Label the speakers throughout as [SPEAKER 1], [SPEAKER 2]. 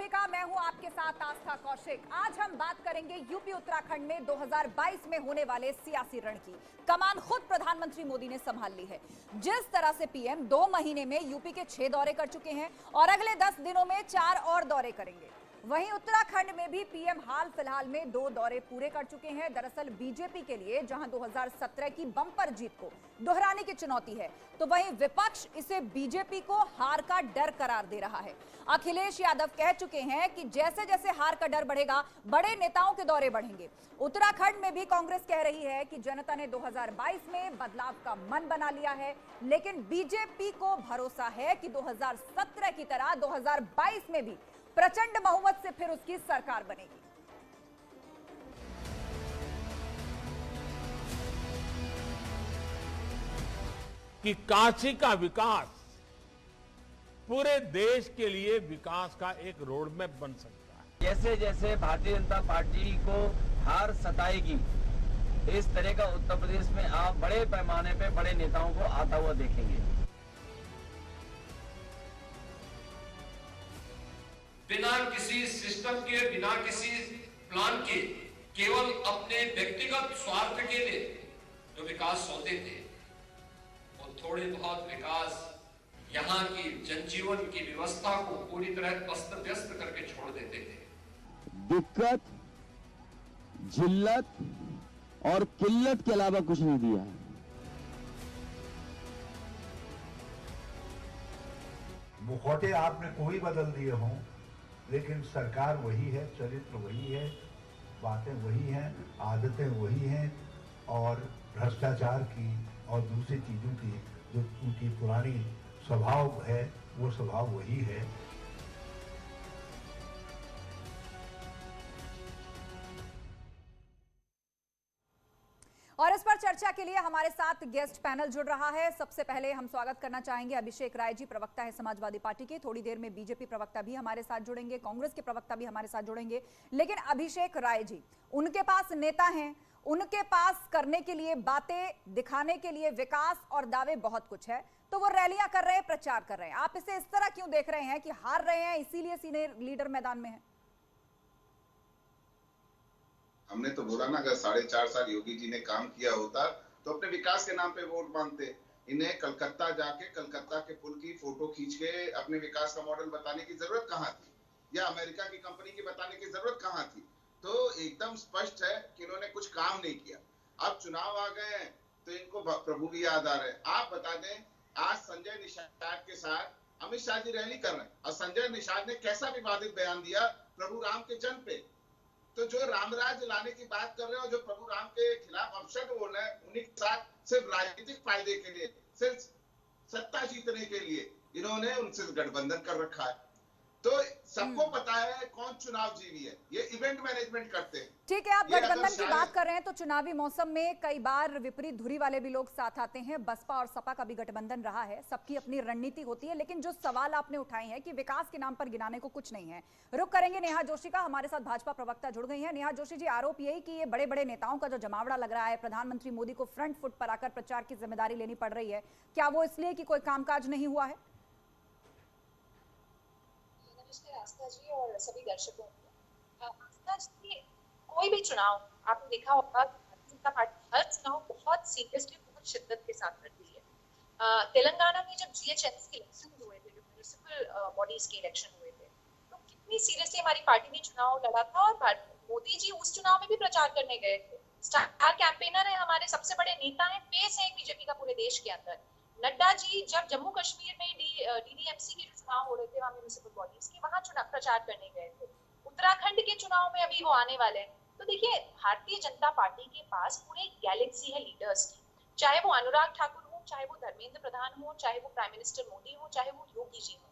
[SPEAKER 1] सभी का। मैं हूं आपके साथ आस्था कौशिक। आज हम बात करेंगे यूपी उत्तराखंड में 2022 में होने वाले सियासी रण की। कमान खुद प्रधानमंत्री मोदी ने संभाल ली है। जिस तरह से पीएम 2 महीने में यूपी के 6 दौरे कर चुके हैं और अगले 10 दिनों में 4 और दौरे करेंगे, वहीं उत्तराखंड में भी पीएम हाल फिलहाल में 2 दौरे पूरे कर चुके हैं। दरअसल बीजेपी के लिए जहां 2017 की बम्पर जीत को दोहराने की चुनौती है, तो वहीं विपक्ष इसे बीजेपी को हार का डर करार दे रहा है। अखिलेश यादव कह चुके हैं कि जैसे जैसे हार का डर बढ़ेगा, बड़े नेताओं के दौरे बढ़ेंगे। उत्तराखंड में भी कांग्रेस कह रही है कि जनता ने 2022 में बदलाव का मन बना लिया है, लेकिन बीजेपी को भरोसा है कि 2017 की तरह 2022 में भी प्रचंड बहुमत से फिर उसकी सरकार बनेगी।
[SPEAKER 2] कि काशी का विकास पूरे देश के लिए विकास का एक रोडमैप बन सकता है।
[SPEAKER 3] जैसे जैसे भारतीय जनता पार्टी को हार सताएगी, इस तरह का उत्तर प्रदेश में आप बड़े पैमाने पे बड़े नेताओं को आता हुआ देखेंगे।
[SPEAKER 4] बिना किसी सिस्टम के, बिना किसी प्लान के, केवल अपने व्यक्तिगत स्वार्थ के लिए जो विकास सौदे थे, वो थोड़े बहुत विकास यहाँ की जनजीवन की व्यवस्था को पूरी तरह अस्त व्यस्त करके छोड़ देते थे।
[SPEAKER 5] दिक्कत, जिल्लत और किल्लत के अलावा कुछ नहीं दिया है।
[SPEAKER 6] मुखौटे आपने कोई बदल दिए हों, लेकिन सरकार वही है, चरित्र वही है, बातें वही हैं, आदतें वही हैं, और भ्रष्टाचार की और दूसरी चीजों की जो उनकी पुरानी स्वभाव है, वो स्वभाव वही है।
[SPEAKER 1] और इस पर चर्चा के लिए हमारे साथ गेस्ट पैनल जुड़ रहा है। सबसे पहले हम स्वागत करना चाहेंगे अभिषेक राय जी, प्रवक्ता है समाजवादी पार्टी के। थोड़ी देर में बीजेपी प्रवक्ता भी हमारे साथ जुड़ेंगे, कांग्रेस के प्रवक्ता भी हमारे साथ जुड़ेंगे। लेकिन अभिषेक राय जी, उनके पास नेता हैं, उनके पास करने के लिए, बातें दिखाने के लिए, विकास और दावे बहुत कुछ है, तो वो रैलियां कर रहे हैं, प्रचार कर रहे हैं। आप इसे इस तरह क्यों देख रहे हैं कि हार रहे हैं इसीलिए सीनियर लीडर मैदान में है?
[SPEAKER 7] हमने तो बोला ना, अगर 4.5 साल योगी जी ने काम किया होता तो अपने विकास के नाम पे वोट मांगते। इन्हें कलकत्ता जाके कलकत्ता के पुल की फोटो खींच के अपने विकास का मॉडल बताने की जरूरत कहाँ थी, या अमेरिका की कंपनी की बताने की जरूरत कहाँ थी? तो एकदम स्पष्ट है कि इन्होंने कुछ काम नहीं किया। अब चुनाव आ गए हैं तो इनको प्रभु भी याद आ रहे हैं। आप बता दें, आज संजय निषाद के साथ अमित शाह जी रैली कर रहे हैं, और संजय निषाद ने कैसा विवादित बयान दिया प्रभु राम के जन्म पे। तो जो रामराज लाने की बात कर रहे हैं और जो प्रभु राम के खिलाफ अपशब्द बोल रहे हैं, उन्हीं के साथ सिर्फ राजनीतिक फायदे के लिए, सिर्फ सत्ता जीतने के लिए इन्होंने उनसे गठबंधन कर रखा है। तो सबको पता है कौन चुनाव जीवी है, ये इवेंट मैनेजमेंट करते हैं।
[SPEAKER 1] ठीक है, आप गठबंधन की बात कर रहे हैं, तो चुनावी मौसम में कई बार विपरीत धुरी वाले भी लोग साथ आते हैं। बसपा और सपा का भी गठबंधन रहा है, सबकी अपनी रणनीति होती है। लेकिन जो सवाल आपने उठाए हैं कि विकास के नाम पर गिनाने को कुछ नहीं है, रुक करेंगे नेहा जोशी का। हमारे साथ भाजपा प्रवक्ता जुड़ गई है। नेहा जोशी जी, आरोप यही कि ये बड़े बड़े नेताओं का जो जमावड़ा लग रहा है, प्रधानमंत्री मोदी को फ्रंट फुट पर आकर प्रचार की जिम्मेदारी लेनी पड़ रही है, क्या वो इसलिए कि कोई कामकाज नहीं हुआ है?
[SPEAKER 8] आस्था जी और सभी दर्शकों को, आस्था जी, कोई भी चुनाव आपने देखा होगा, भारतीय जनता पार्टी हर चुनाव बहुत सीरियसली, बहुत शिद्दत के साथ करती है। तेलंगाना में जब जीएचएमसी के इलेक्शन हुए थे, जो म्युनिसिपल बॉडीज के इलेक्शन हुए थे, तो कितनी सीरियसली हमारी पार्टी ने चुनाव लड़ा था, और मोदी जी उस चुनाव में भी प्रचार करने गए थे। स्टार कैंपेनर है, हमारे सबसे बड़े नेता है, फेस है बीजेपी का पूरे देश के अंदर। नड्डा जी जब जम्मू कश्मीर में डीडीएमसी के चुनाव हो रहे थे, वहां म्युनिसिपल बॉडीज के, वहां चुनाव प्रचार करने गए थे। उत्तराखंड के चुनाव में अभी वो आने वाले हैं। तो देखिए, भारतीय जनता पार्टी के पास पूरी गैलेक्सी है लीडर्स की, चाहे वो अनुराग ठाकुर हो, चाहे वो धर्मेंद्र प्रधान हो, चाहे वो प्राइम मिनिस्टर मोदी हो, चाहे वो योगी जी हो।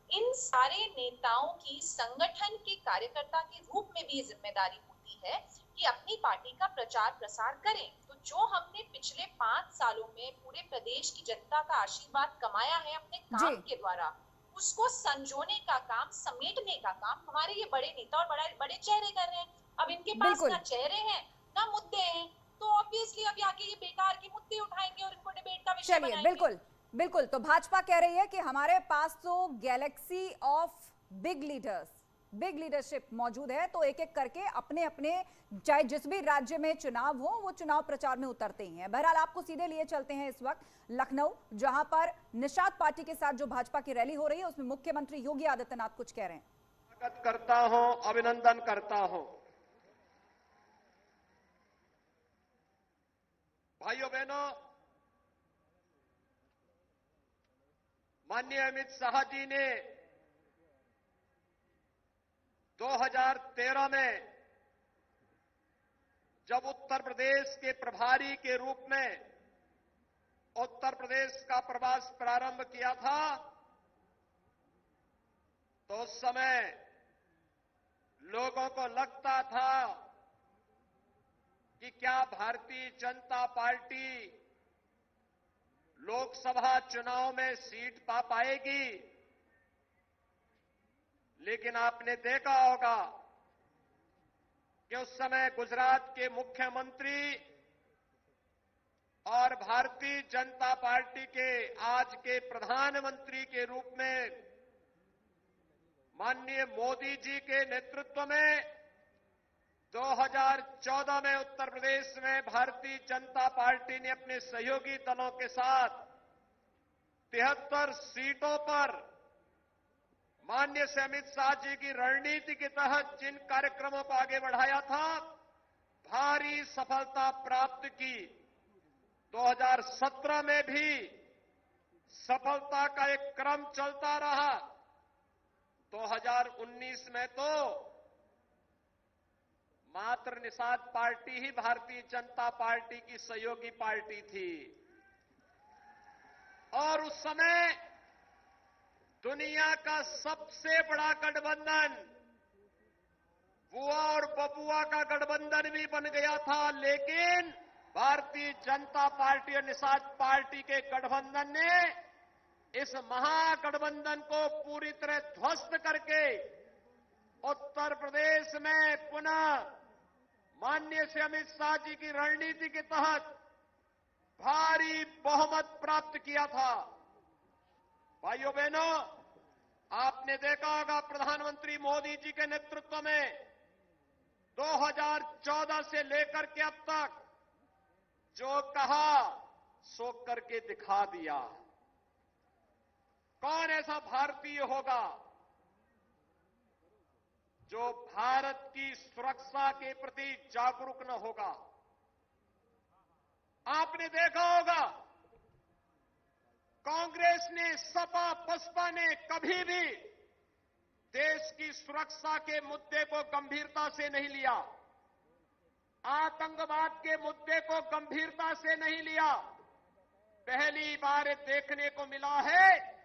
[SPEAKER 8] इन सारे नेताओं की संगठन के कार्यकर्ता के रूप में भी जिम्मेदारी होती है कि अपनी पार्टी का प्रचार प्रसार करें। तो जो हमने पिछले 5 सालों में पूरे प्रदेश की जनता का आशीर्वाद कमाया है अपने काम के द्वारा, उसको संजोने का काम, समेटने का काम हमारे ये बड़े नेता और बड़े चेहरे कर रहे हैं। अब इनके पास ना चेहरे हैं ना मुद्दे हैं, तो ऑब्वियसली अब आके ये बेकार के मुद्दे उठाएंगे और इनको डिबेट का विषय बनाएंगे।
[SPEAKER 1] बिल्कुल बिल्कुल। तो भाजपा कह रही है कि हमारे पास तो Galaxy of big leaders, big leadership मौजूद है, तो एक एक करके अपने अपने चाहे जिस भी राज्य में चुनाव हो वो चुनाव प्रचार में उतरते ही हैं। बहरहाल आपको सीधे लिए चलते हैं इस वक्त लखनऊ, जहां पर निषाद पार्टी के साथ जो भाजपा की रैली हो रही है उसमें मुख्यमंत्री योगी आदित्यनाथ कुछ कह रहे हैं।
[SPEAKER 9] स्वागत करता हूं, अभिनंदन करता हूं। भाइयों बहनों, माननीय अमित शाह जी ने 2013 में जब उत्तर प्रदेश के प्रभारी के रूप में उत्तर प्रदेश का प्रवास प्रारंभ किया था, तो उस समय लोगों को लगता था कि क्या भारतीय जनता पार्टी लोकसभा चुनाव में सीट पा पाएगी। लेकिन आपने देखा होगा कि उस समय गुजरात के मुख्यमंत्री और भारतीय जनता पार्टी के आज के प्रधानमंत्री के रूप में माननीय मोदी जी के नेतृत्व में 2014 में उत्तर प्रदेश में भारतीय जनता पार्टी ने अपने सहयोगी दलों के साथ 73 सीटों पर माननीय से अमित शाह जी की रणनीति के तहत जिन कार्यक्रमों को आगे बढ़ाया था, भारी सफलता प्राप्त की। 2017 में भी सफलता का एक क्रम चलता रहा। 2019 में तो मात्र निषाद पार्टी ही भारतीय जनता पार्टी की सहयोगी पार्टी थी, और उस समय दुनिया का सबसे बड़ा गठबंधन बुआ और बबुआ का गठबंधन भी बन गया था। लेकिन भारतीय जनता पार्टी और निषाद पार्टी के गठबंधन ने इस महागठबंधन को पूरी तरह ध्वस्त करके उत्तर प्रदेश में पुनः माननीय से अमित शाह जी की रणनीति के तहत भारी बहुमत प्राप्त किया था। भाइयों बहनों, आपने देखा होगा प्रधानमंत्री मोदी जी के नेतृत्व में 2014 से लेकर के अब तक जो कहा सो करके दिखा दिया। कौन ऐसा भारतीय होगा जो भारत की सुरक्षा के प्रति जागरूक न होगा। आपने देखा होगा कांग्रेस ने, सपा बसपा ने कभी भी देश की सुरक्षा के मुद्दे को गंभीरता से नहीं लिया, आतंकवाद के मुद्दे को गंभीरता से नहीं लिया। पहली बार देखने को मिला है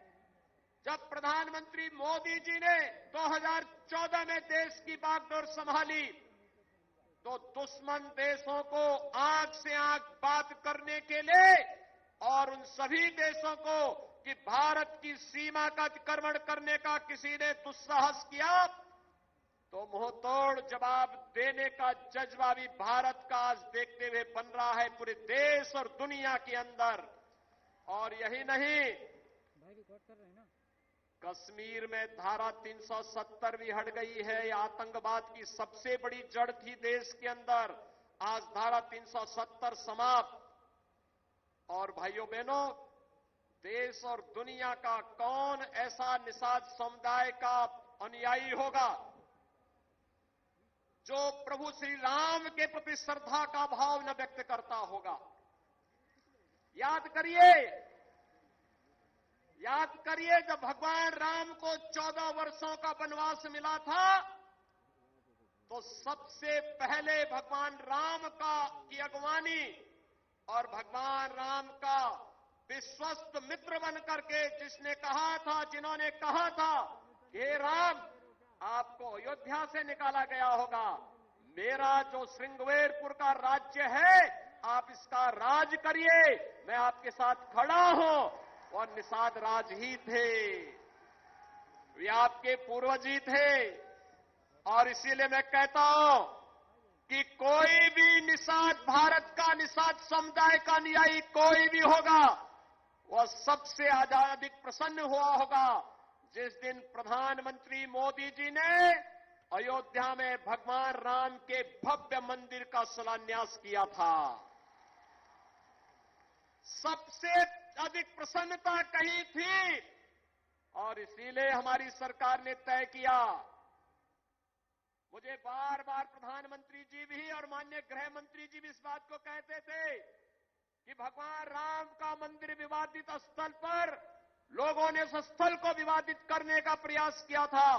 [SPEAKER 9] जब प्रधानमंत्री मोदी जी ने 2014 में देश की बागडोर संभाली, तो दुश्मन देशों को आंख से आंख बात करने के लिए और उन सभी देशों को कि भारत की सीमा का अतिक्रमण करने का किसी ने दुस्साहस किया, तो मुंहतोड़ जवाब देने का जज्बा भी भारत का आज देखते हुए बन रहा है पूरे देश और दुनिया के अंदर। और यही नहीं, कश्मीर में धारा 370 भी हट गई है। आतंकवाद की सबसे बड़ी जड़ थी देश के अंदर, आज धारा 370 समाप्त। और भाइयों बहनों, देश और दुनिया का कौन ऐसा निषाद समुदाय का अनुयायी होगा जो प्रभु श्री राम के प्रति श्रद्धा का भाव न व्यक्त करता होगा। याद करिए जब भगवान राम को 14 वर्षों का वनवास मिला था, तो सबसे पहले भगवान राम की अगवानी और भगवान राम का विश्वस्त मित्र बन करके जिन्होंने कहा था हे राम, आपको अयोध्या से निकाला गया होगा, मेरा जो श्रृंगवेरपुर का राज्य है आप इसका राज करिए, मैं आपके साथ खड़ा हूं। और निषाद राज ही थे, वे आपके पूर्वज ही थे। और इसीलिए मैं कहता हूं कि कोई भी निषाद, भारत का निषाद समुदाय का अनुयायी कोई भी होगा, वह सबसे अधिक प्रसन्न हुआ होगा जिस दिन प्रधानमंत्री मोदी जी ने अयोध्या में भगवान राम के भव्य मंदिर का शिलान्यास किया था। सबसे अधिक प्रसन्नता कहीं थी और इसीलिए हमारी सरकार ने तय किया। मुझे बार बार प्रधानमंत्री जी भी और माननीय गृह मंत्री जी भी इस बात को कहते थे कि भगवान राम का मंदिर विवादित स्थल पर लोगों ने उस स्थल को विवादित करने का प्रयास किया था।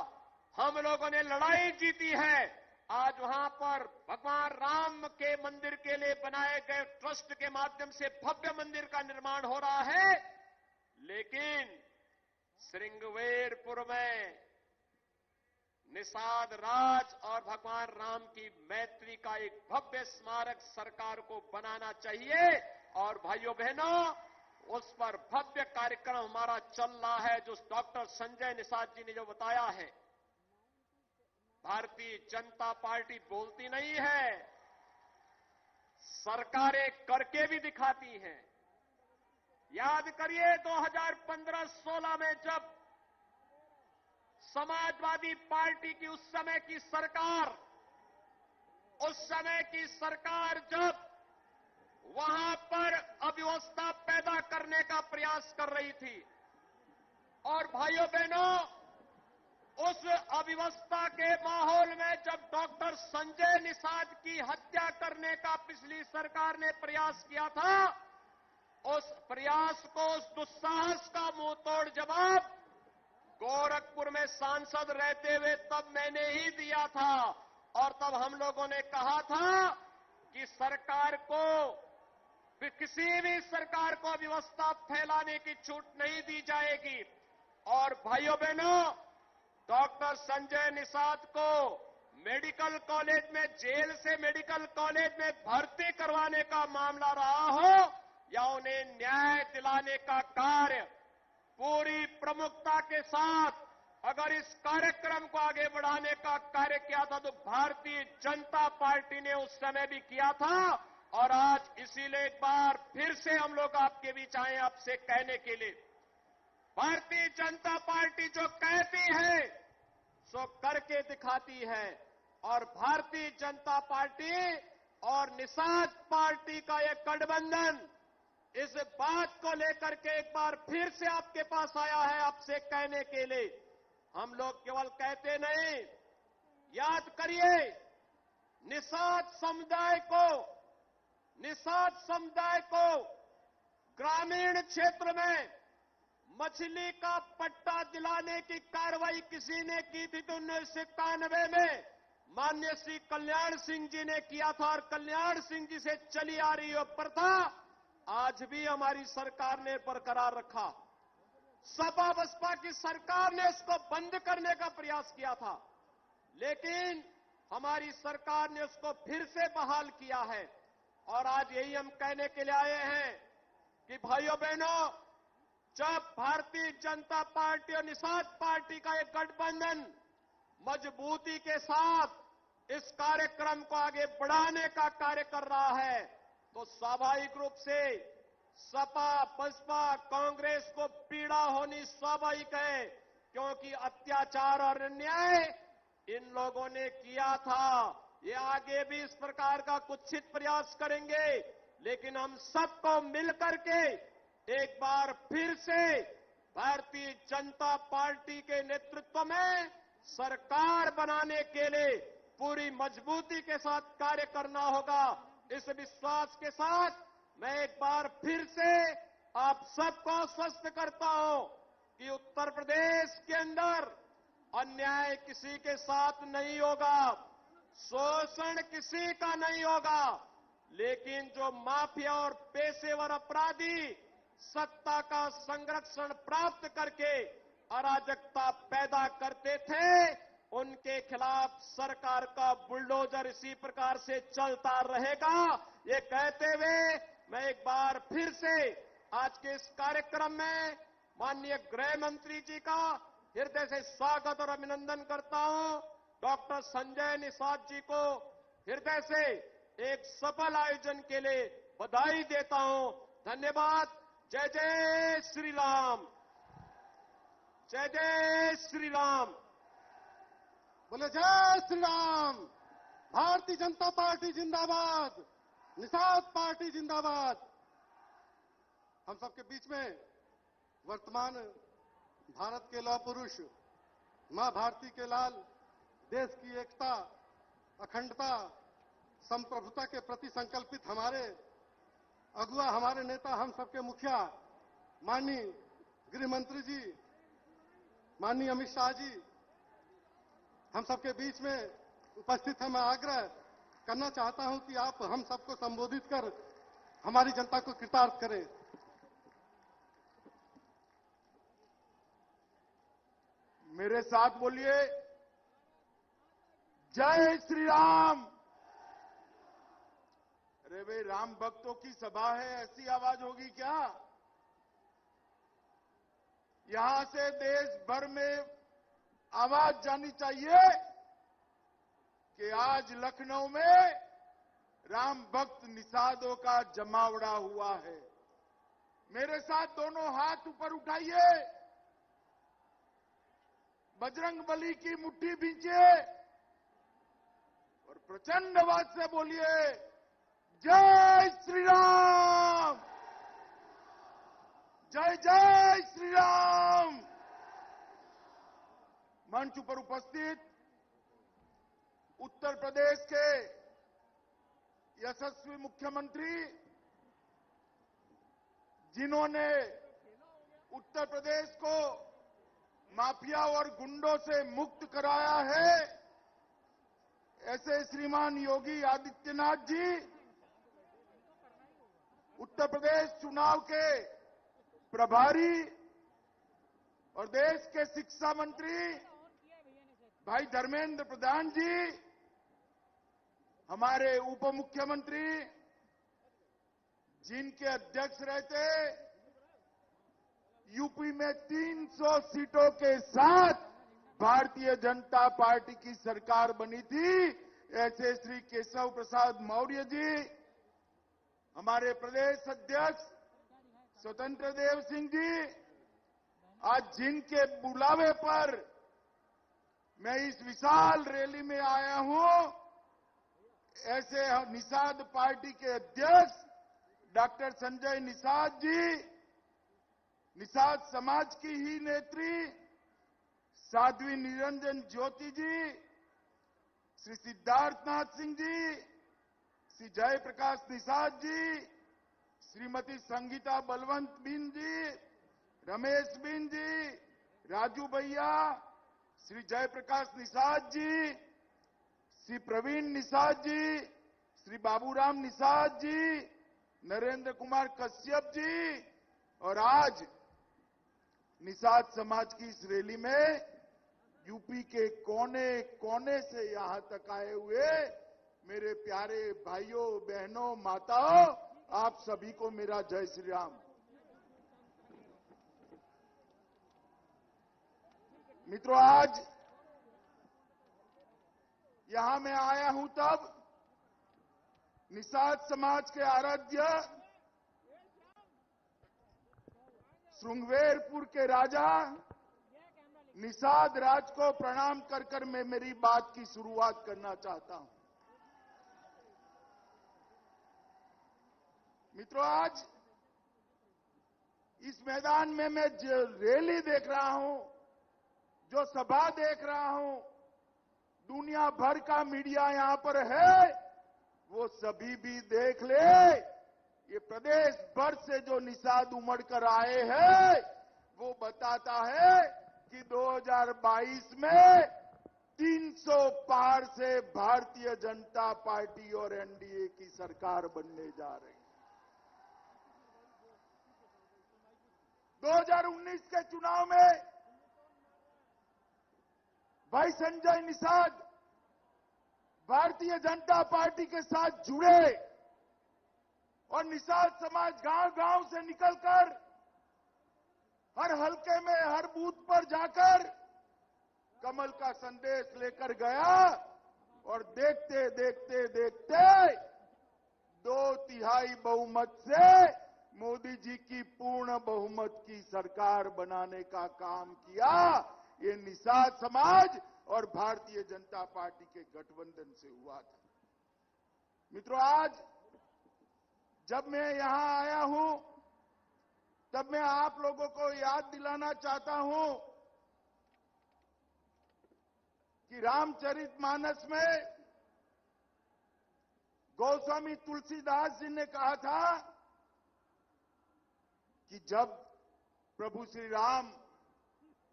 [SPEAKER 9] हम लोगों ने लड़ाई जीती है। आज वहां पर भगवान राम के मंदिर के लिए बनाए गए ट्रस्ट के माध्यम से भव्य मंदिर का निर्माण हो रहा है। लेकिन श्रृंगवेरपुर में निषाद राज और भगवान राम की मैत्री का एक भव्य स्मारक सरकार को बनाना चाहिए। और भाइयों बहनों, उस पर भव्य कार्यक्रम हमारा चल रहा है जो डॉक्टर संजय निषाद जी ने जो बताया है। भारतीय जनता पार्टी बोलती नहीं है, सरकारें करके भी दिखाती हैं। याद करिए 2015-16 में जब समाजवादी पार्टी की उस समय की सरकार जब वहां पर अव्यवस्था पैदा करने का प्रयास कर रही थी और भाइयों बहनों, उस अव्यवस्था के माहौल में जब डॉक्टर संजय निषाद की हत्या करने का पिछली सरकार ने प्रयास किया था, उस प्रयास को, उस दुस्साहस का मुंहतोड़ जवाब गोरखपुर में सांसद रहते हुए तब मैंने ही दिया था। और तब हम लोगों ने कहा था कि सरकार को, किसी भी सरकार को अव्यवस्था फैलाने की छूट नहीं दी जाएगी। और भाइयों बहनों, डॉक्टर संजय निषाद को मेडिकल कॉलेज में, जेल से मेडिकल कॉलेज में भर्ती करवाने का मामला रहा हो या उन्हें न्याय दिलाने का कार्य पूरी प्रमुखता के साथ अगर इस कार्यक्रम को आगे बढ़ाने का कार्य किया था तो भारतीय जनता पार्टी ने उस समय भी किया था। और आज इसीलिए एक बार फिर से हम लोग आपके बीच आए आपसे कहने के लिए, भारतीय जनता पार्टी जो कहती है सो करके दिखाती है। और भारतीय जनता पार्टी और निषाद पार्टी का यह गठबंधन इस बात को लेकर के एक बार फिर से आपके पास आया है आपसे कहने के लिए। हम लोग केवल कहते नहीं, याद करिए निषाद समुदाय को ग्रामीण क्षेत्र में मछली का पट्टा दिलाने की कार्रवाई किसी ने की थी तो 1991 में माननीय श्री कल्याण सिंह जी ने किया था। और कल्याण सिंह जी से चली आ रही वो प्रथा आज भी हमारी सरकार ने बरकरार रखा। सपा बसपा की सरकार ने इसको बंद करने का प्रयास किया था, लेकिन हमारी सरकार ने उसको फिर से बहाल किया है। और आज यही हम कहने के लिए आए हैं कि भाइयों बहनों, जब भारतीय जनता पार्टी और निषाद पार्टी का एक गठबंधन मजबूती के साथ इस कार्यक्रम को आगे बढ़ाने का कार्य कर रहा है तो स्वाभाविक रूप से सपा बसपा कांग्रेस को पीड़ा होनी स्वाभाविक है, क्योंकि अत्याचार और अन्याय इन लोगों ने किया था। ये आगे भी इस प्रकार का कुत्सित प्रयास करेंगे, लेकिन हम सबको मिलकर के एक बार फिर से भारतीय जनता पार्टी के नेतृत्व में सरकार बनाने के लिए पूरी मजबूती के साथ कार्य करना होगा। इस विश्वास के साथ मैं एक बार फिर से आप सबको आश्वस्त करता हूं कि उत्तर प्रदेश के अंदर अन्याय किसी के साथ नहीं होगा, शोषण किसी का नहीं होगा, लेकिन जो माफिया और पेशेवर अपराधी सत्ता का संरक्षण प्राप्त करके अराजकता पैदा करते थे, उनके खिलाफ सरकार का बुलडोजर इसी प्रकार से चलता रहेगा। ये कहते हुए मैं एक बार फिर से आज के इस कार्यक्रम में माननीय गृह मंत्री जी का हृदय से स्वागत और अभिनंदन करता हूं। डॉक्टर संजय निषाद जी को हृदय से एक सफल आयोजन के लिए बधाई देता हूं। धन्यवाद। जय जय श्री राम, जय जय श्री राम। बोले जय श्री राम। भारतीय जनता पार्टी जिंदाबाद, निषाद पार्टी जिंदाबाद। हम सबके बीच में वर्तमान भारत के लौह पुरुष, मां भारती के लाल, देश की एकता, अखंडता, संप्रभुता के प्रति संकल्पित हमारे अगुआ, हमारे नेता, हम सबके मुखिया माननीय गृह मंत्री जी, माननीय अमित शाह जी हम सबके बीच में उपस्थित हैं। मैं आग्रह करना चाहता हूं कि आप हम सबको संबोधित कर हमारी जनता को कृतार्थ करें।
[SPEAKER 10] मेरे साथ बोलिए जय श्री राम। अरे भाई, राम भक्तों की सभा है, ऐसी आवाज होगी क्या? यहां से देश भर में आवाज जानी चाहिए कि आज लखनऊ में राम भक्त निषादों का जमावड़ा हुआ है। मेरे साथ दोनों हाथ ऊपर उठाइए, बजरंग बली की मुट्ठी भींचिए और प्रचंड आवाज से बोलिए जय श्री राम, जय जय श्री राम। मंच पर उपस्थित उत्तर प्रदेश के यशस्वी मुख्यमंत्री, जिन्होंने उत्तर प्रदेश को माफिया और गुंडों से मुक्त कराया है, ऐसे श्रीमान योगी आदित्यनाथ जी उत्तर प्रदेश चुनाव के प्रभारी और देश के शिक्षा मंत्री भाई धर्मेंद्र प्रधान जी, हमारे उप मुख्यमंत्री जिनके अध्यक्ष रहते, यूपी में 300 सीटों के साथ भारतीय जनता पार्टी की सरकार बनी थी, ऐसे श्री केशव प्रसाद मौर्य जी, हमारे प्रदेश अध्यक्ष स्वतंत्र देव सिंह जी, आज जिनके बुलावे पर मैं इस विशाल रैली में आया हूं, ऐसे निषाद पार्टी के अध्यक्ष डॉक्टर संजय निषाद जी, निषाद समाज की ही नेत्री साध्वी निरंजन ज्योति जी, श्री सिद्धार्थनाथ सिंह जी, श्री जयप्रकाश निषाद जी, श्रीमती संगीता बलवंत बिन जी, रमेश बिन जी, राजू भैया, श्री जयप्रकाश निषाद जी, श्री प्रवीण निषाद जी, श्री बाबूराम निषाद जी, नरेंद्र कुमार कश्यप जी, और आज निषाद समाज की इस रैली में यूपी के कोने कोने से यहां तक आए हुए मेरे प्यारे भाइयों, बहनों, माताओं, आप सभी को मेरा जय श्री राम। मित्रों, आज यहां मैं आया हूं तब निषाद समाज के आराध्य श्रृंगवेरपुर के राजा निषाद राज को प्रणाम कर कर मैं मेरी बात की शुरुआत करना चाहता हूं। मित्रों, आज इस मैदान में मैं जो रैली देख रहा हूं, जो सभा देख रहा हूं, दुनिया भर का मीडिया यहां पर है, वो सभी भी देख ले। ये प्रदेश भर से जो निषाद उमड़ कर आए हैं, वो बताता है कि 2022 में 300 पार से भारतीय जनता पार्टी और एनडीए की सरकार बनने जा रही है। 2019 के चुनाव में भाई संजय निषाद भारतीय जनता पार्टी के साथ जुड़े और निषाद समाज गांव-गांव से निकलकर हर हलके में, हर बूथ पर जाकर कमल का संदेश लेकर गया और देखते देखते देखते 2/3 बहुमत से मोदी जी की पूर्ण बहुमत की सरकार बनाने का काम किया। ये निषाद समाज और भारतीय जनता पार्टी के गठबंधन से हुआ था। मित्रों, आज जब मैं यहां आया हूं तब मैं आप लोगों को याद दिलाना चाहता हूं कि रामचरितमानस में गोस्वामी तुलसीदास जी ने कहा था कि जब प्रभु श्री राम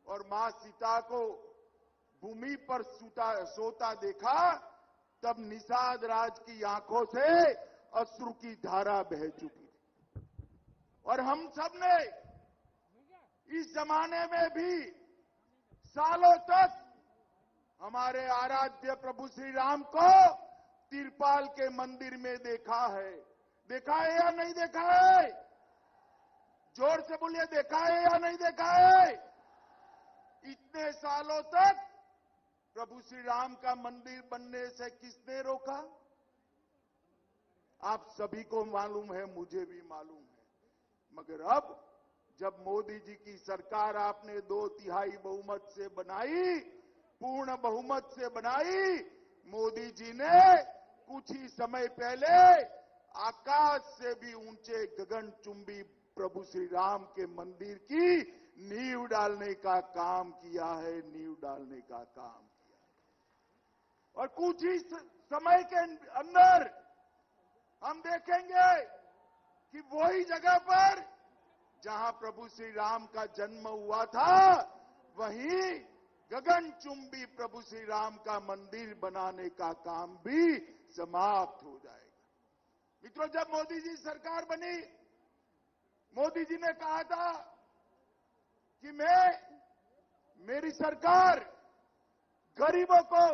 [SPEAKER 10] और मां सीता को भूमि पर सोता देखा तब निषाद राज की आंखों से अश्रु की धारा बह चुकी थी। और हम सब ने इस जमाने में भी सालों तक हमारे आराध्य प्रभु श्री राम को तिरपाल के मंदिर में देखा है। देखा है या नहीं देखा है? जोर से बोलिए, देखा है या नहीं देखा है? इतने सालों तक प्रभु श्री राम का मंदिर बनने से किसने रोका? आप सभी को मालूम है, मुझे भी मालूम है। मगर अब जब मोदी जी की सरकार आपने 2/3 बहुमत से बनाई, पूर्ण बहुमत से बनाई, मोदी जी ने कुछ ही समय पहले आकाश से भी ऊंचे गगनचुंबी प्रभु श्री राम के मंदिर की नींव डालने का काम किया है, नींव डालने का काम किया है। और कुछ ही समय के अंदर हम देखेंगे कि वही जगह पर जहां प्रभु श्री राम का जन्म हुआ था वहीं गगनचुंबी प्रभु श्री राम का मंदिर बनाने का काम भी समाप्त हो जाएगा। मित्रों, जब मोदी जी सरकार बनी, मोदी जी ने कहा था कि मेरी सरकार गरीबों को,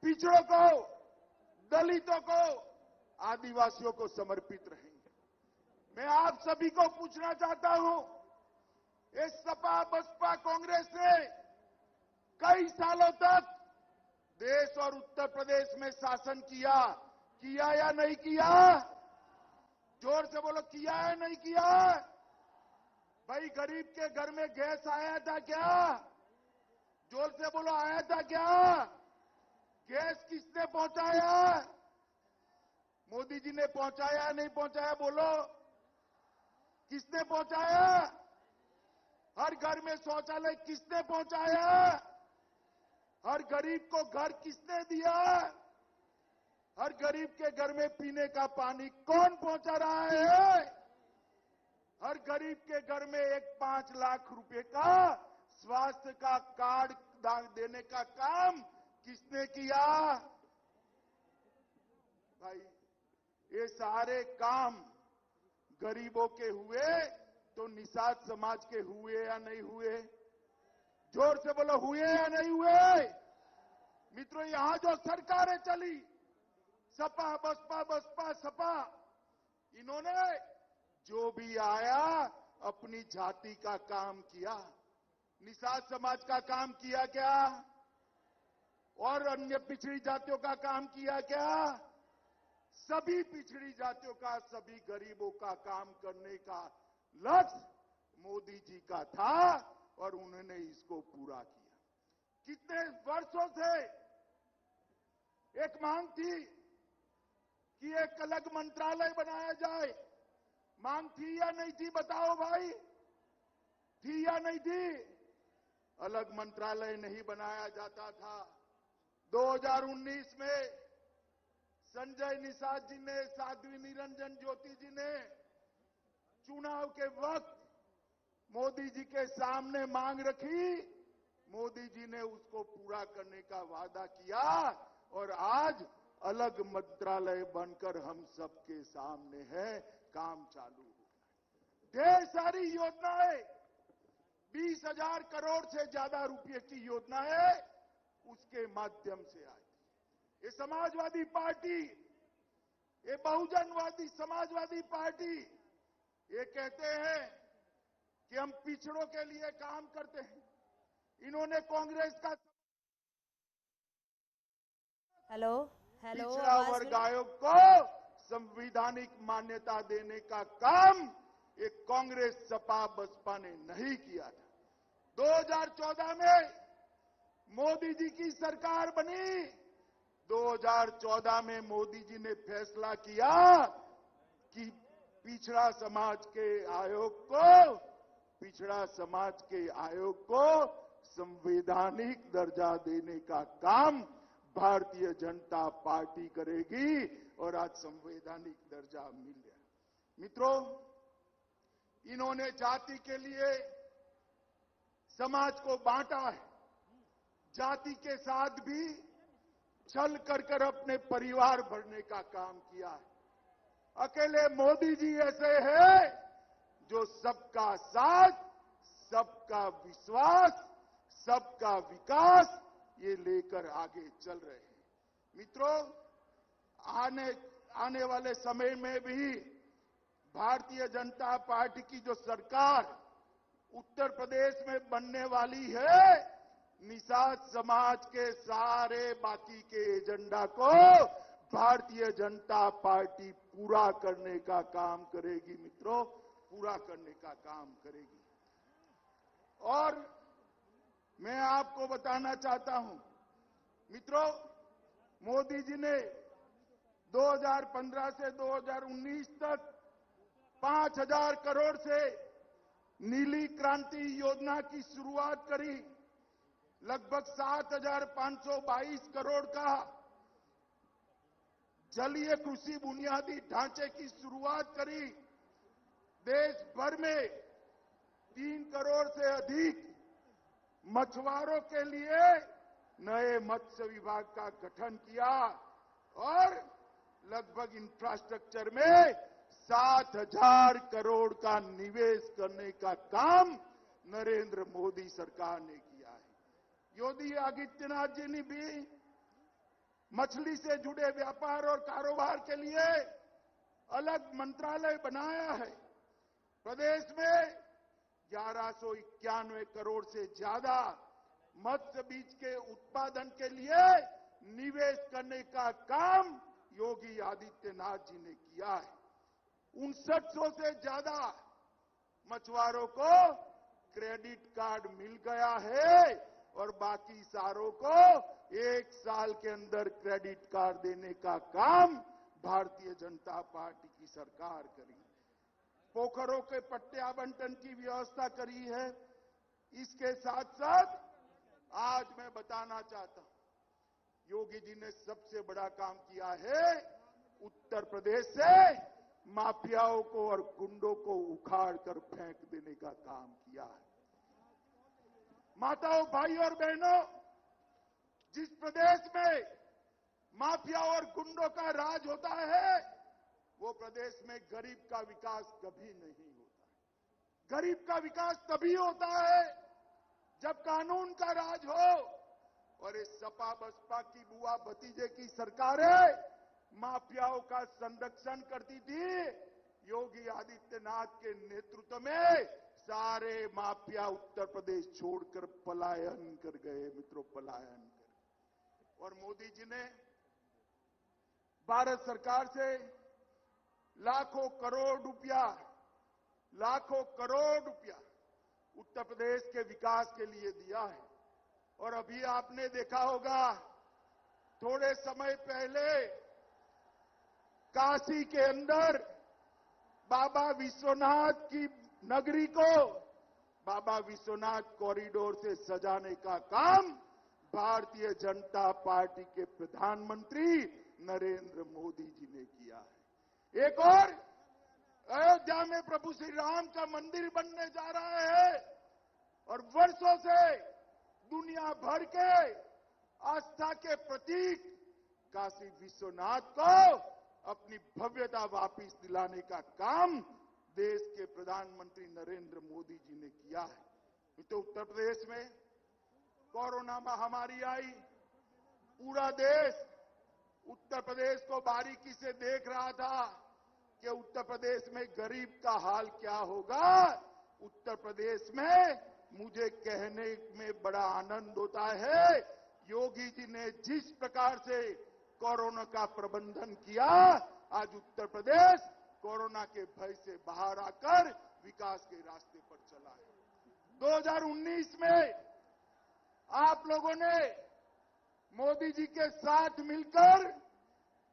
[SPEAKER 10] पिछड़ों को, दलितों को, आदिवासियों को समर्पित रहेंगे। मैं आप सभी को पूछना चाहता हूं, इस सपा बसपा कांग्रेस ने कई सालों तक देश और उत्तर प्रदेश में शासन किया या नहीं किया? जोर से बोलो, किया है नहीं किया? भाई, गरीब के घर में गैस आया था क्या? जोर से बोलो, आया था क्या? गैस किसने पहुंचाया? मोदी जी ने पहुंचाया नहीं पहुंचाया? बोलो, किसने पहुंचाया? हर घर में शौचालय किसने पहुंचाया? हर गरीब को घर किसने दिया? हर गरीब के घर में पीने का पानी कौन पहुंचा रहा है? हर गरीब के घर में 5 लाख रुपए का स्वास्थ्य का कार्ड देने का काम किसने किया? भाई, ये सारे काम गरीबों के हुए तो निषाद समाज के हुए या नहीं हुए? जोर से बोलो, हुए या नहीं हुए? मित्रों, यहां जो सरकारें चली, सपा बसपा सपा, इन्होंने जो भी आया अपनी जाति का काम किया। निषाद समाज का काम किया क्या? और अन्य पिछड़ी जातियों का काम किया क्या? सभी पिछड़ी जातियों का, सभी गरीबों का काम करने का लक्ष्य मोदी जी का था और उन्होंने इसको पूरा किया। कितने वर्षों से एक मांग थी कि एक अलग मंत्रालय बनाया जाए। मांग थी या नहीं थी? बताओ भाई, थी या नहीं थी? अलग मंत्रालय नहीं बनाया जाता था। 2019 में संजय निषाद जी ने, साध्वी निरंजन ज्योति जी ने चुनाव के वक्त मोदी जी के सामने मांग रखी। मोदी जी ने उसको पूरा करने का वादा किया और आज अलग मंत्रालय बनकर हम सबके सामने है, काम चालू हो गया। ढेर सारी योजनाएं, 20,000 करोड़ से ज्यादा रुपए की योजनाएं उसके माध्यम से आई। ये समाजवादी पार्टी, ये बहुजनवादी समाजवादी पार्टी, ये कहते हैं कि हम पिछड़ों के लिए काम करते हैं। इन्होंने कांग्रेस का पिछड़ा वर्ग आयोग को संवैधानिक मान्यता देने का काम एक कांग्रेस सपा बसपा ने नहीं किया था। 2014 में मोदी जी की सरकार बनी। 2014 में मोदी जी ने फैसला किया कि पिछड़ा समाज के आयोग को संवैधानिक दर्जा देने का काम भारतीय जनता पार्टी करेगी और आज संवैधानिक दर्जा मिल गया। मित्रों, इन्होंने जाति के लिए समाज को बांटा है, जाति के साथ भी छल कर अपने परिवार भरने का काम किया है। अकेले मोदी जी ऐसे हैं जो सबका साथ, सबका विश्वास, सबका विकास ये लेकर आगे चल रहे हैं। मित्रों, आने वाले समय में भी भारतीय जनता पार्टी की जो सरकार उत्तर प्रदेश में बनने वाली है, निषाद समाज के सारे बाकी के एजेंडा को भारतीय जनता पार्टी पूरा करने का काम करेगी। मित्रों, पूरा करने का काम करेगी। और मैं आपको बताना चाहता हूं, मित्रों, मोदी जी ने 2015 से 2019 तक 5,000 करोड़ से नीली क्रांति योजना की शुरुआत करी। लगभग 7,522 करोड़ का जलीय कृषि बुनियादी ढांचे की शुरुआत करी। देश भर में 3 करोड़ से अधिक मछुआरों के लिए नए मत्स्य विभाग का गठन किया और लगभग इंफ्रास्ट्रक्चर में 7,000 करोड़ का निवेश करने का काम नरेंद्र मोदी सरकार ने किया है। योगी आदित्यनाथ जी ने भी मछली से जुड़े व्यापार और कारोबार के लिए अलग मंत्रालय बनाया है। प्रदेश में 1191 करोड़ से ज्यादा मत्स्य बीज के उत्पादन के लिए निवेश करने का काम योगी आदित्यनाथ जी ने किया है। 5900 से ज्यादा मछुआरों को क्रेडिट कार्ड मिल गया है और बाकी सारों को 1 साल के अंदर क्रेडिट कार्ड देने का काम भारतीय जनता पार्टी की सरकार करी। पोखरों के पट्टे आवंटन की व्यवस्था करी है। इसके साथ साथ आज मैं बताना चाहता हूं, योगी जी ने सबसे बड़ा काम किया है, उत्तर प्रदेश से माफियाओं को और गुंडों को उखाड़ कर फेंक देने का काम किया है। माताओं, भाई और बहनों, जिस प्रदेश में माफिया और गुंडों का राज होता है, वो प्रदेश में गरीब का विकास कभी नहीं होता। गरीब का विकास तभी होता है जब कानून का राज हो। और इस सपा बसपा की बुआ भतीजे की सरकारें माफियाओं का संरक्षण करती थी। योगी आदित्यनाथ के नेतृत्व में सारे माफिया उत्तर प्रदेश छोड़कर पलायन कर गए। मित्रों, पलायन कर। और मोदी जी ने भारत सरकार से लाखों करोड़ रुपया उत्तर प्रदेश के विकास के लिए दिया है। और अभी आपने देखा होगा, थोड़े समय पहले काशी के अंदर बाबा विश्वनाथ की नगरी को बाबा विश्वनाथ कॉरिडोर से सजाने का काम भारतीय जनता पार्टी के प्रधानमंत्री नरेंद्र मोदी जी ने किया है। एक और अयोध्या में प्रभु श्री राम का मंदिर बनने जा रहा है और वर्षों से दुनिया भर के आस्था के प्रतीक काशी विश्वनाथ को अपनी भव्यता वापस दिलाने का काम देश के प्रधानमंत्री नरेंद्र मोदी जी ने किया है। तो उत्तर प्रदेश में कोरोना महामारी आई, पूरा देश उत्तर प्रदेश को बारीकी से देख रहा था कि उत्तर प्रदेश में गरीब का हाल क्या होगा। उत्तर प्रदेश में मुझे कहने में बड़ा आनंद होता है, योगी जी ने जिस प्रकार से कोरोना का प्रबंधन किया, आज उत्तर प्रदेश कोरोना के भय से बाहर आकर विकास के रास्ते पर चला है। 2019 में आप लोगों ने मोदी जी के साथ मिलकर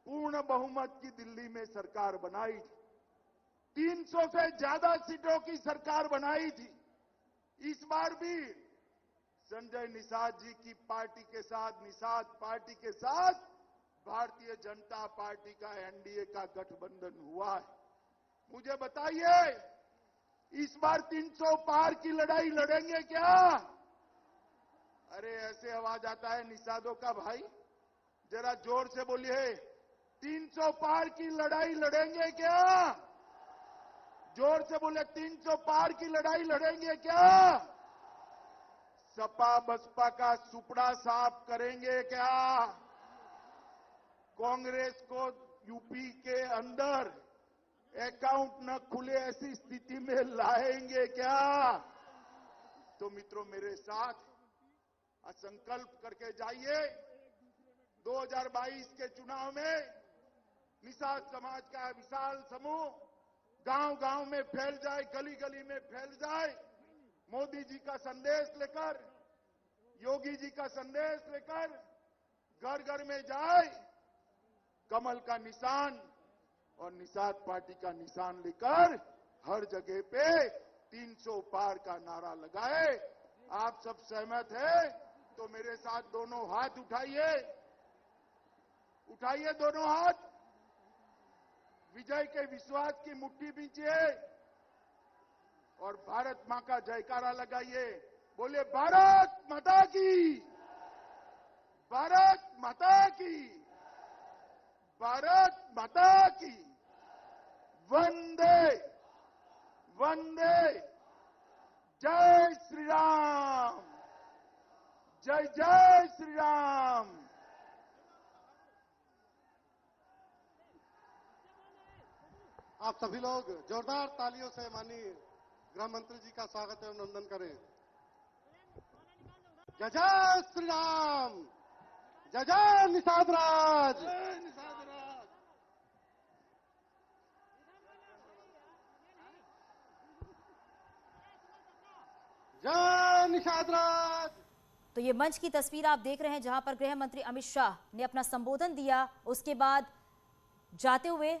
[SPEAKER 10] पूर्ण बहुमत की दिल्ली में सरकार बनाई थी। 300 से ज्यादा सीटों की सरकार बनाई थी। इस बार भी संजय निषाद जी की पार्टी के साथ, निषाद पार्टी के साथ भारतीय जनता पार्टी का एनडीए का गठबंधन हुआ है। मुझे बताइए, इस बार 300 पार की लड़ाई लड़ेंगे क्या? अरे ऐसे आवाज आता है निषादों का भाई, जरा जोर से बोलिए, 300 पार की लड़ाई लड़ेंगे क्या? जोर से बोले, 300 पार की लड़ाई लड़ेंगे क्या? सपा बसपा का सुपड़ा साफ करेंगे क्या? कांग्रेस को यूपी के अंदर अकाउंट न खुले ऐसी स्थिति में लाएंगे क्या? तो मित्रों, मेरे साथ संकल्प करके जाइए, 2022 के चुनाव में निषाद समाज का विशाल समूह गांव-गांव में फैल जाए, गली-गली में फैल जाए, मोदी जी का संदेश लेकर, योगी जी का संदेश लेकर घर-घर में जाए, कमल का निशान और निषाद पार्टी का निशान लेकर हर जगह पे 300 पार का नारा लगाए। आप सब सहमत हैं? तो मेरे साथ दोनों हाथ उठाइए, उठाइए दोनों हाथ, विजय के विश्वास की मुट्ठी बींचिए और भारत मां का जयकारा लगाइए। बोले भारत माता की, भारत माता की, भारत माता की, वंदे वंदे, जय श्री राम, जय जय श्री राम।
[SPEAKER 11] आप सभी लोग जोरदार तालियों से माननीय गृह मंत्री जी का स्वागत एवं अभिनंदन करें। जय जय श्री राम, जय जय निषाद राज,
[SPEAKER 10] जय निषाद राज।
[SPEAKER 11] जय निषाद राज।
[SPEAKER 1] तो ये मंच की तस्वीर आप देख रहे हैं जहां पर गृह मंत्री अमित शाह ने अपना संबोधन दिया। उसके बाद जाते हुए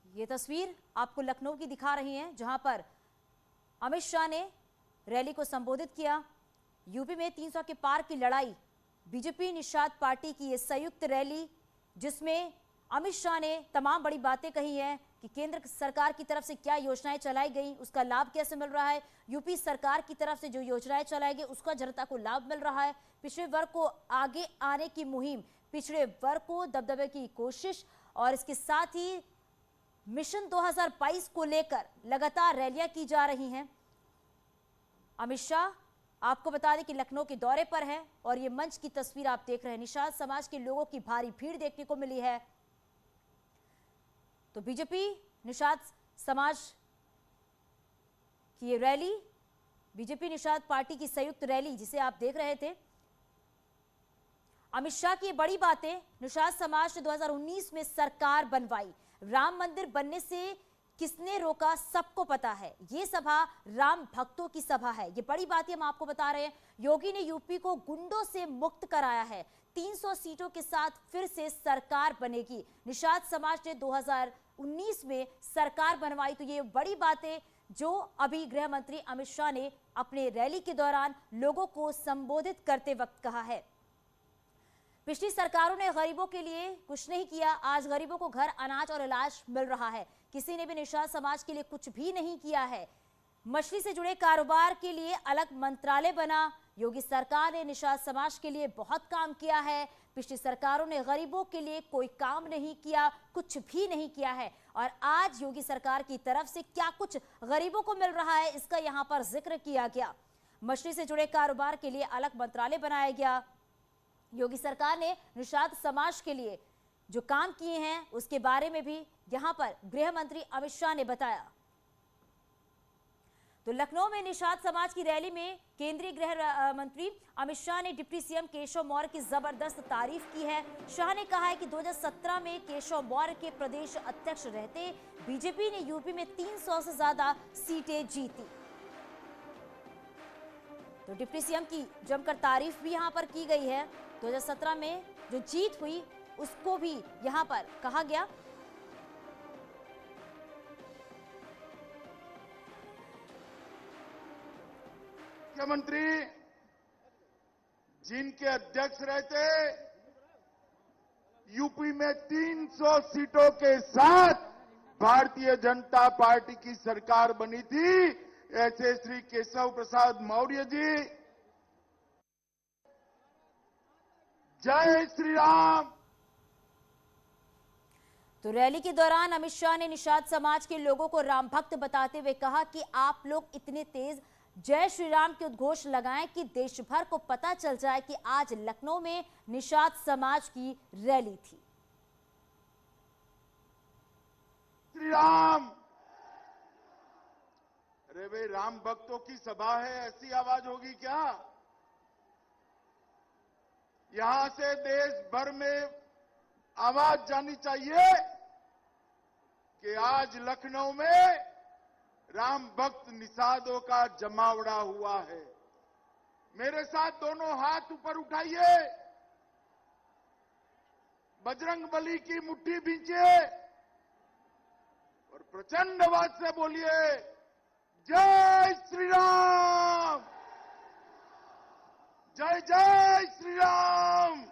[SPEAKER 1] ये तस्वीर आपको लखनऊ की दिखा रही है जहां पर अमित शाह ने रैली को संबोधित किया। यूपी में 300 के पार की लड़ाई, बीजेपी निषाद पार्टी की ये संयुक्त रैली, जिसमें अमित शाह ने तमाम बड़ी बातें कही हैं कि केंद्र सरकार की तरफ से क्या योजनाएं चलाई गई, उसका लाभ कैसे मिल रहा है, यूपी सरकार की तरफ से जो योजनाएं चलाई गई उसका जनता को लाभ मिल रहा है, पिछड़े वर्ग को आगे आने की मुहिम, पिछड़े वर्ग को दबदबे की कोशिश, और इसके साथ ही मिशन 2022 को लेकर लगातार रैलियां की जा रही हैं। अमित शाह आपको बता दें कि लखनऊ के दौरे पर है और ये मंच की तस्वीर आप देख रहे हैं। निषाद समाज के लोगों की भारी भीड़ देखने को मिली है। तो बीजेपी निषाद समाज की ये रैली, बीजेपी निषाद पार्टी की संयुक्त रैली जिसे आप देख रहे थे, अमित शाह की बड़ी बातें, निषाद समाज ने 2019 में सरकार बनवाई, राम मंदिर बनने से किसने रोका सबको पता है, ये सभा राम भक्तों की सभा है, ये बड़ी बातें हम आपको बता रहे हैं। योगी ने यूपी को गुंडों से मुक्त कराया है, 300 सीटों के साथ फिर से सरकार बनेगी। निषाद समाज ने 2019 में सरकार बनवाई। तो ये बड़ी बातें जो अभी गृह मंत्री अमित शाह ने अपने रैली के दौरान लोगों को संबोधित करते वक्त कहा है। पिछली सरकारों ने गरीबों के लिए कुछ नहीं किया, आज गरीबों को घर, अनाज और इलाज मिल रहा है। किसी ने भी निषाद समाज के लिए कुछ भी नहीं किया है। मछली से जुड़े कारोबार के लिए अलग मंत्रालय बना। योगी सरकार ने निषाद समाज के लिए बहुत काम किया है। पिछली सरकारों ने गरीबों के लिए कोई काम नहीं किया, कुछ भी नहीं किया है। और आज योगी सरकार की तरफ से क्या कुछ गरीबों को मिल रहा है, इसका यहाँ पर जिक्र किया गया। मछली से जुड़े कारोबार के लिए अलग मंत्रालय बनाया गया। योगी सरकार ने निषाद समाज के लिए जो काम किए हैं उसके बारे में भी यहां पर गृह मंत्री अमित शाह ने बताया। तो लखनऊ में निषाद समाज की रैली में केंद्रीय गृह मंत्री अमित शाह ने डिप्टी सीएम केशव मौर्य की जबरदस्त तारीफ की है। शाह ने कहा है कि 2017 में केशव मौर्य के प्रदेश अध्यक्ष रहते बीजेपी ने यूपी में 300 से ज्यादा सीटें जीती।
[SPEAKER 12] तो डिप्टी सीएम की जमकर तारीफ भी यहां पर की गई है। 2017 में जो जीत हुई उसको भी यहां पर कहा गया।
[SPEAKER 10] मुख्यमंत्री जिनके अध्यक्ष रहते यूपी में 300 सीटों के साथ भारतीय जनता पार्टी की सरकार बनी थी, ऐसे श्री केशव प्रसाद मौर्य जी। जय श्री राम।
[SPEAKER 12] तो रैली के दौरान अमित शाह ने निषाद समाज के लोगों को राम भक्त बताते हुए कहा कि आप लोग इतने तेज जय श्री राम के उद्घोष लगाएं कि देश भर को पता चल जाए कि आज लखनऊ में निषाद समाज की रैली थी।
[SPEAKER 10] श्री राम। अरे भाई, राम भक्तों की सभा है, ऐसी आवाज होगी क्या? यहां से देश भर में आवाज जानी चाहिए कि आज लखनऊ में राम भक्त निषादों का जमावड़ा हुआ है। मेरे साथ दोनों हाथ ऊपर उठाइए, बजरंग बली की मुट्ठी भींचिए और प्रचंड आवाज से बोलिए जय श्री राम, जय जय श्री राम।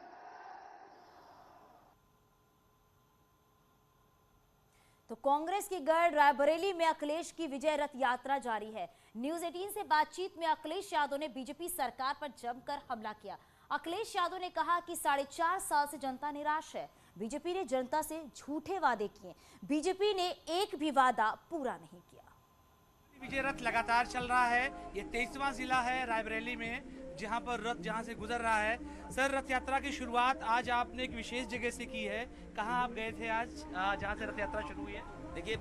[SPEAKER 12] तो कांग्रेस की गढ़ रायबरेली में अखिलेश की विजय रथ यात्रा जारी है। न्यूज 18 से बातचीत में अखिलेश यादव ने बीजेपी सरकार पर जमकर हमला किया। अखिलेश यादव ने कहा कि 4.5 साल से जनता निराश है। बीजेपी ने जनता से झूठे वादे किए, बीजेपी ने एक भी वादा पूरा नहीं किया।
[SPEAKER 13] विजय रथ लगातार चल रहा है। ये 23वां जिला है रायबरेली में, जहां पर रथ जहां से गुजर रहा है। सर, रथ यात्रा की शुरुआत आज आपने एक विशेष जगह से की है। कहां आप गए थे आज जहां से रथ यात्रा शुरू हुई है?
[SPEAKER 3] देखिए,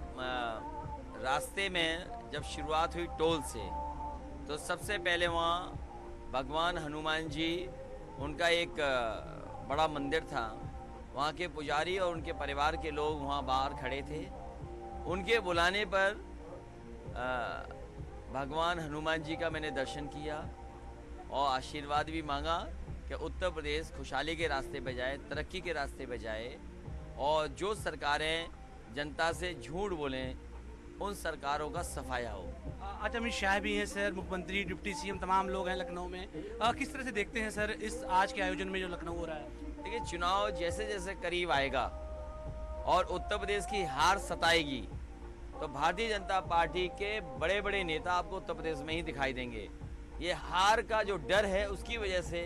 [SPEAKER 3] रास्ते में जब शुरुआत हुई टोल से, तो सबसे पहले वहाँ भगवान हनुमान जी, उनका एक बड़ा मंदिर था। वहाँ के पुजारी और उनके परिवार के लोग वहाँ बाहर खड़े थे। उनके बुलाने पर भगवान हनुमान जी का मैंने दर्शन किया और आशीर्वाद भी मांगा कि उत्तर प्रदेश खुशहाली के रास्ते पे जाए, तरक्की के रास्ते पे जाए, और जो सरकारें जनता से झूठ बोलें उन सरकारों का सफाया हो।
[SPEAKER 13] आज अमित शाह भी हैं सर, मुख्यमंत्री, डिप्टी सीएम, तमाम लोग हैं लखनऊ में। किस तरह से देखते हैं सर इस आज के आयोजन में जो लखनऊ हो रहा है?
[SPEAKER 3] देखिए, चुनाव जैसे जैसे करीब आएगा और उत्तर प्रदेश की हार सताएगी, तो भारतीय जनता पार्टी के बड़े बड़े नेता आपको उत्तर प्रदेश में ही दिखाई देंगे। ये हार का जो डर है, उसकी वजह से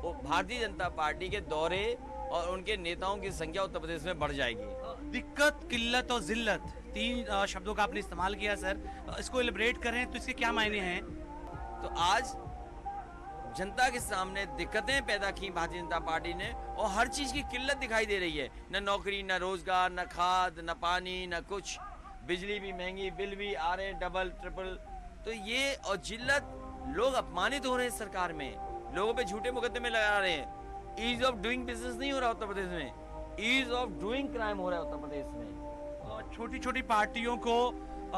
[SPEAKER 3] वो भारतीय जनता पार्टी के दौरे और उनके नेताओं की संख्या उत्तर प्रदेश में बढ़ जाएगी।
[SPEAKER 13] दिक्कत, किल्लत और जिल्लत, 3 शब्दों का आपने इस्तेमाल किया सर। इसको एलिब्रेट करें तो इसके क्या मायने हैं?
[SPEAKER 3] तो आज जनता के सामने दिक्कतें पैदा की भारतीय जनता पार्टी ने, और हर चीज की किल्लत दिखाई दे रही है। न नौकरी, न रोजगार, न खाद, न पानी, न कुछ। बिजली भी महंगी, बिल भी आ रहे डबल ट्रिपल। तो ये और जिल्लत, लोग अपमानित हो रहे हैं सरकार में, लोगों पे झूठे मुकदमे लगा रहे हैं। ईज ऑफ डूइंग बिजनेस नहीं हो रहा उत्तर प्रदेश में, ईज ऑफ डूइंग क्राइम हो रहा है उत्तर प्रदेश में।
[SPEAKER 13] छोटी छोटी पार्टियों को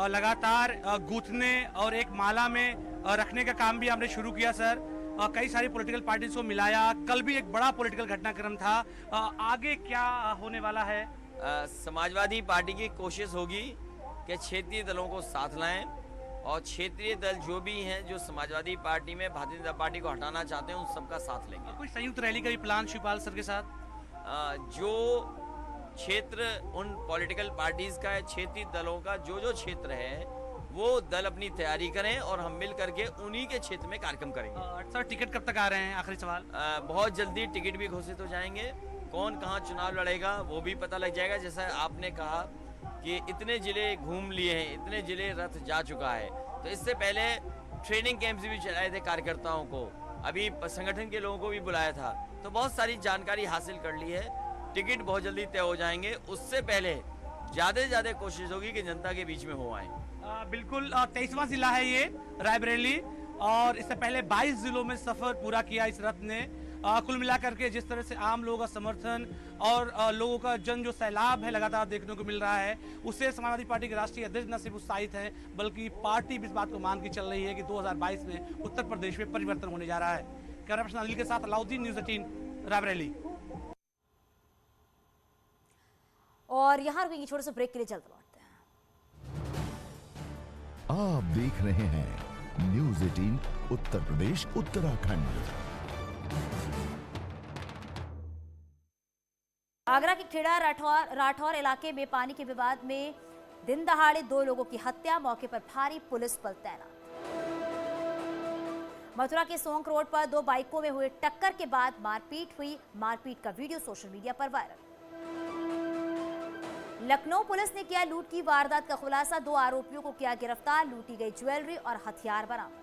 [SPEAKER 13] लगातार गूंथने और एक माला में रखने का काम भी हमने शुरू किया सर। कई सारी पॉलिटिकल पार्टीज को मिलाया। कल भी एक बड़ा पॉलिटिकल घटनाक्रम था। आगे क्या होने वाला है?
[SPEAKER 3] समाजवादी पार्टी की कोशिश होगी कि क्षेत्रीय दलों को साथ लाएं, और क्षेत्रीय दल जो भी हैं जो समाजवादी पार्टी में भारतीय जनता पार्टी को हटाना चाहते हैं, उन सबका साथ लेंगे।
[SPEAKER 13] कोई संयुक्त रैली का भी प्लान शिवपाल सर के साथ?
[SPEAKER 3] जो क्षेत्र उन पॉलिटिकल पार्टीज का है, क्षेत्रीय दलों का जो क्षेत्र है, वो दल अपनी तैयारी करें और हम मिल करके उन्हीं के क्षेत्र में कार्यक्रम करेंगे।
[SPEAKER 13] सर, टिकट कब तक आ रहे हैं? आखिरी सवाल।
[SPEAKER 3] बहुत जल्दी टिकट भी घोषित हो जाएंगे। कौन कहाँ चुनाव लड़ेगा वो भी पता लग जाएगा। जैसा आपने कहा कि इतने जिले घूम लिए हैं, इतने जिले रथ जा चुका है, तो इससे पहले ट्रेनिंग कैंप्स भी चलाए थे कार्यकर्ताओं को, अभी संगठन के लोगों को भी बुलाया था, तो बहुत सारी जानकारी हासिल कर ली है। टिकट बहुत जल्दी तय हो जाएंगे। उससे पहले ज्यादा से ज्यादा कोशिश होगी कि जनता के बीच में हो आए।
[SPEAKER 13] बिल्कुल। 23वां जिला है ये रायबरेली, और इससे पहले 22 जिलों में सफर पूरा किया इस रथ ने। कुल मिलाकर के जिस तरह से आम लोगों का समर्थन और लोगों का जन जो सैलाब है लगातार देखने को मिल रहा है, उससे समाजवादी पार्टी के राष्ट्रीय अध्यक्ष न सिर्फ उत्साहित है बल्कि पार्टी भी इस बात को मान के चल रही है कि 2022 में उत्तर प्रदेश में परिवर्तन होने जा रहा है। कैमरा पर्सन अनिल के साथ अलाउद्दीन, न्यूज़ 18 रायबरेली।
[SPEAKER 12] और यहाँ रुकेंगे, छोटे से ब्रेक के लिए जल्द लौटते हैं।
[SPEAKER 14] आप देख रहे हैं न्यूज़ 18 उत्तर प्रदेश उत्तराखंड।
[SPEAKER 12] आगरा के खेड़ा राठौर इलाके में पानी के विवाद में दिन दहाड़े 2 लोगों की हत्या, मौके पर भारी पुलिस बल तैनात। मथुरा के सोंक रोड पर 2 बाइकों में हुए टक्कर के बाद मारपीट हुई। मारपीट का वीडियो सोशल मीडिया पर वायरल। लखनऊ पुलिस ने किया लूट की वारदात का खुलासा, 2 आरोपियों को किया गिरफ्तार। लूटी गई ज्वेलरी और हथियार बरामद।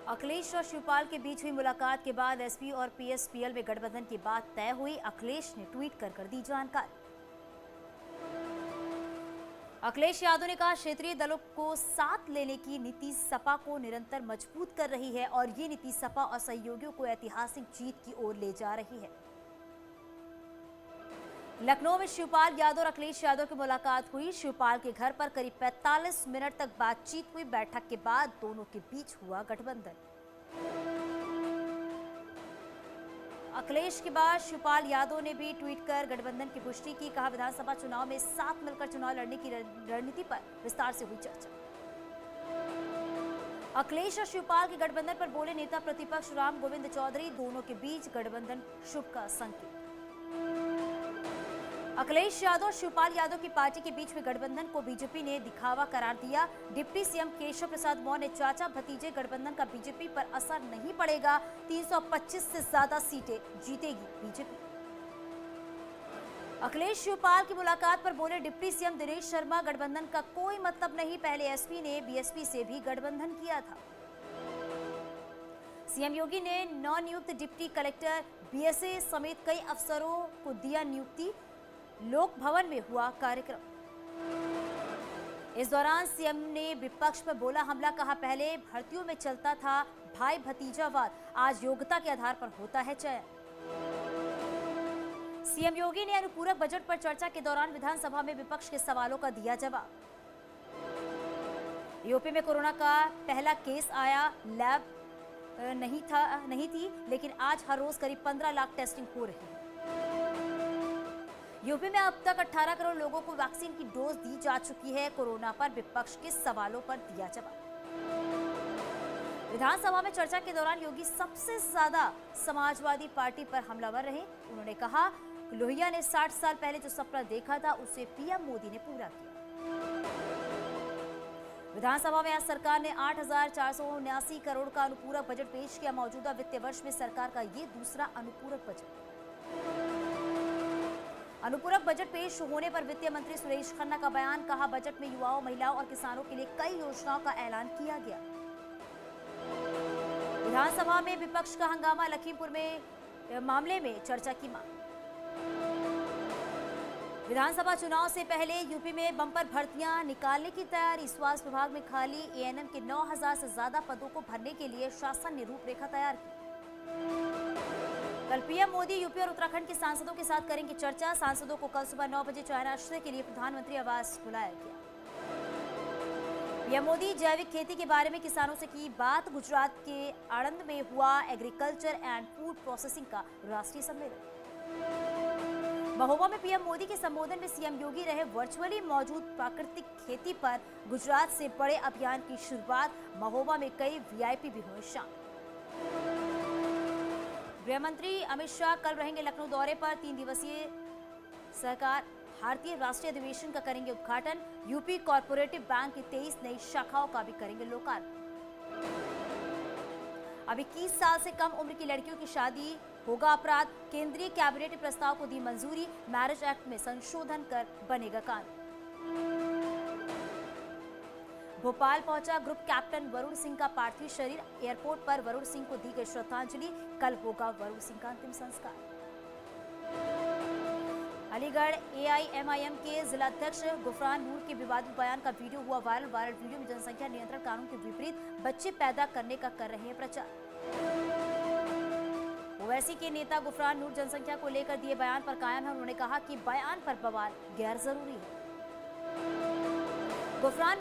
[SPEAKER 12] अखिलेश और शिवपाल के बीच हुई मुलाकात के बाद एसपी और पीएसपीएल में गठबंधन की बात तय हुई। अखिलेश ने ट्वीट कर दी जानकारी। अखिलेश यादव ने कहा, क्षेत्रीय दलों को साथ लेने की नीति सपा को निरंतर मजबूत कर रही है और ये नीति सपा और सहयोगियों को ऐतिहासिक जीत की ओर ले जा रही है। लखनऊ में शिवपाल यादव और अखिलेश यादव की मुलाकात हुई। शिवपाल के घर पर करीब 45 मिनट तक बातचीत हुई। बैठक के बाद दोनों के बीच हुआ गठबंधन। अखिलेश के बाद शिवपाल यादव ने भी ट्वीट कर गठबंधन की पुष्टि की। कहा, विधानसभा चुनाव में साथ मिलकर चुनाव लड़ने की रणनीति पर विस्तार से हुई चर्चा। अखिलेश और शिवपाल के गठबंधन पर बोले नेता प्रतिपक्ष राम गोविंद चौधरी, दोनों के बीच गठबंधन शुभ का संकेत। अखिलेश यादव और शिवपाल यादव की पार्टी के बीच हुए गठबंधन को बीजेपी ने दिखावा करार दिया। डिप्टी सीएम केशव प्रसाद मौर्य ने चाचा भतीजे गठबंधन का बीजेपी पर असर नहीं पड़ेगा, 325 से ज्यादा सीटें जीतेगी बीजेपी। अखिलेश शिवपाल की मुलाकात पर बोले डिप्टी सीएम दिनेश शर्मा, गठबंधन का कोई मतलब नहीं, पहले एसपी ने बीएसपी से भी गठबंधन किया था। सीएम योगी ने नवनियुक्त डिप्टी कलेक्टर बीएसए समेत कई अफसरों को दिया नियुक्ति। लोक भवन में हुआ कार्यक्रम। इस दौरान सीएम ने विपक्ष पर बोला हमला। कहा, पहले भर्तियों में चलता था भाई भतीजावाद, आज योग्यता के आधार पर होता है चयन। सीएम योगी ने अनुपूरक बजट पर चर्चा के दौरान विधानसभा में विपक्ष के सवालों का दिया जवाब। यूपी में कोरोना का पहला केस आया, लैब नहीं थी, लेकिन आज हर रोज करीब 15 लाख टेस्टिंग हो रही है। यूपी में अब तक 18 करोड़ लोगों को वैक्सीन की डोज दी जा चुकी है। कोरोना पर विपक्ष के सवालों पर दिया जवाब। विधानसभा में चर्चा के दौरान योगी सबसे ज्यादा समाजवादी पार्टी पर हमलावर रहे। उन्होंने कहा, लोहिया ने 60 साल पहले जो सपना देखा था उसे पीएम मोदी ने पूरा किया। विधानसभा में आज सरकार ने 8,479 करोड़ का अनुपूरक बजट पेश किया। मौजूदा वित्तीय वर्ष में सरकार का ये दूसरा अनुपूरक बजट। अनुपूरक बजट पेश होने पर वित्त मंत्री सुरेश खन्ना का बयान। कहा, बजट में युवाओं, महिलाओं और किसानों के लिए कई योजनाओं का ऐलान किया गया। विधानसभा में विपक्ष का हंगामा। लखीमपुर में मामले में चर्चा की मांग। विधानसभा चुनाव से पहले यूपी में बम्पर भर्तियां निकालने की तैयारी। स्वास्थ्य विभाग में खाली एएनएम के 9,000 से ज्यादा पदों को भरने के लिए शासन ने रूपरेखा तैयार की। कल पीएम मोदी यूपी और उत्तराखंड के सांसदों के साथ करेंगे चर्चा। सांसदों को कल सुबह 9 बजे चाय नाश्ते के लिए प्रधानमंत्री आवास बुलाया गया। पीएम मोदी जैविक खेती के बारे में किसानों से की बात। गुजरात के आणंद में हुआ एग्रीकल्चर एंड फूड प्रोसेसिंग का राष्ट्रीय सम्मेलन। महोबा में पीएम मोदी के संबोधन में सीएम योगी रहे वर्चुअली मौजूद। प्राकृतिक खेती पर गुजरात से बड़े अभियान की शुरुआत। महोबा में कई वीआईपी भी हुए शामिल। गृह मंत्री अमित शाह कल रहेंगे लखनऊ दौरे पर। 3 दिवसीय सरकार भारतीय राष्ट्रीय अधिवेशन का करेंगे उद्घाटन। यूपी कॉर्पोरेटिव बैंक की 23 नई शाखाओं का भी करेंगे लोकार्पण। अब 21 साल से कम उम्र की लड़कियों की शादी होगा अपराध। केंद्रीय कैबिनेट ने प्रस्ताव को दी मंजूरी। मैरिज एक्ट में संशोधन कर बनेगा कानून। भोपाल पहुंचा ग्रुप कैप्टन वरुण सिंह का पार्थिव शरीर। एयरपोर्ट पर वरुण सिंह को दी गई श्रद्धांजलि। कल होगा वरुण सिंह का अंतिम संस्कार। अलीगढ़ AIMIM के जिलाध्यक्ष गुफरान नूर के विवादित बयान का वीडियो हुआ वायरल वीडियो में जनसंख्या नियंत्रण कानून के विपरीत बच्चे पैदा करने का कर रहे हैं प्रचार। ओवैसी के नेता गुफरान नूर जनसंख्या को लेकर दिए बयान पर कायम है। उन्होंने कहा कि बयान पर बवाल गैर जरूरी है। गुफरान